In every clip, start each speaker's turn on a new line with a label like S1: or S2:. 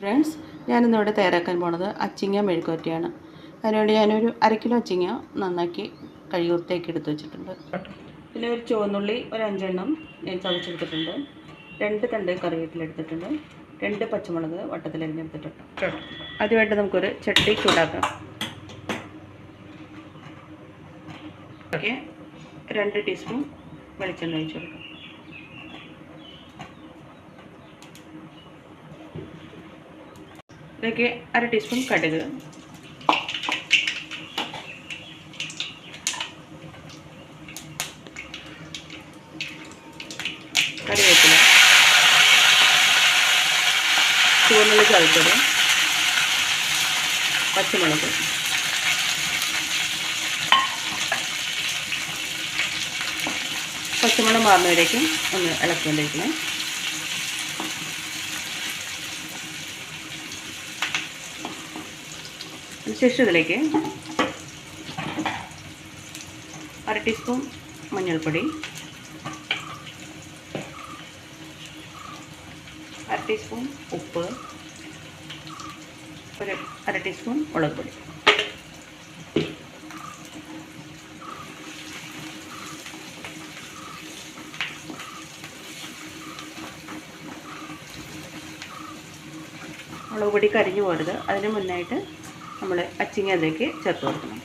S1: Friends, ഞാനിന്നിവിടെ തയ്യാറാക്കാൻ പോണത് അച്ചിങ്ങ മെഴുക്കുവരട്ടിയാണ്. അതിനുവേണ്ടി ഞാനൊരു 1/2 കിലോ അച്ചിങ്ങ നന്നാക്കി കഴുകി വൃത്തിയാക്കി എടുത്ത് വെച്ചിട്ടുണ്ട്. പിന്നെ ഒരു ചുവന്നുള്ളി ഒരു 5 എണ്ണം ഞാൻ ചതച്ചെടുത്തിട്ടുണ്ട്. 2 തണ്ട് കറിവേപ്പില എടുത്തിട്ടുണ്ട്. 2 പച്ചമുളക് വട്ടത്തിലരിഞ്ഞെടുത്തിട്ടുണ്ട്. ആദ്യമായിട്ട് നമുക്കൊരു ചട്ടി ചൂടാക്കാം. 2 ടീസ്പൂൺ വെളിച്ചെണ്ണ ഒഴിച്ച് കൊടുക്കാം. ഇതിലേക്ക് 1/2 ടീസ്പൂൺ കടുക്, കറിവേപ്പില, ചുവന്നുള്ളി ചതച്ചത്, പച്ചമുളക്, പച്ചമുളക് മാറുന്നവരേക്കും ഒന്ന് ഇളക്കിക്കൊണ്ടിരിക്കണേ. അതിനുശേഷം ഇതിലേക്ക് 1/2 ടീസ്പൂൺ മഞ്ഞൾപ്പൊടി, 1/2 ടീസ്പൂൺ ഉപ്പ്, ഒരു 1/2 ടീസ്പൂൺ മുളക് പൊടി. മുളക് പൊടി കരിഞ്ഞു പോരുത്. അതിന് മുന്നായിട്ട് നമ്മൾ അച്ചിങ്ങ അതിലേക്ക് ചേർത്ത് കൊടുക്കണം.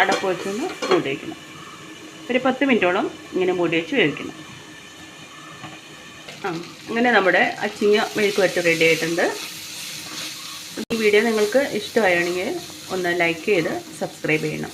S1: അടപ്പ് വെച്ചൊന്ന് മൂടി വയ്ക്കണം. ഒരു 10 മിനിറ്റോളം ഇങ്ങനെ മൂടി വെച്ച് വേവിക്കണം. അങ്ങനെ നമ്മുടെ അച്ചിങ്ങ മെഴുക്കുവരട്ടി റെഡി ആയിട്ടുണ്ട്. ഈ വീഡിയോ നിങ്ങൾക്ക് ഇഷ്ടമാണെങ്കിൽ ഒന്ന് ലൈക്ക് ചെയ്ത് സബ്സ്ക്രൈബ് ചെയ്യണം.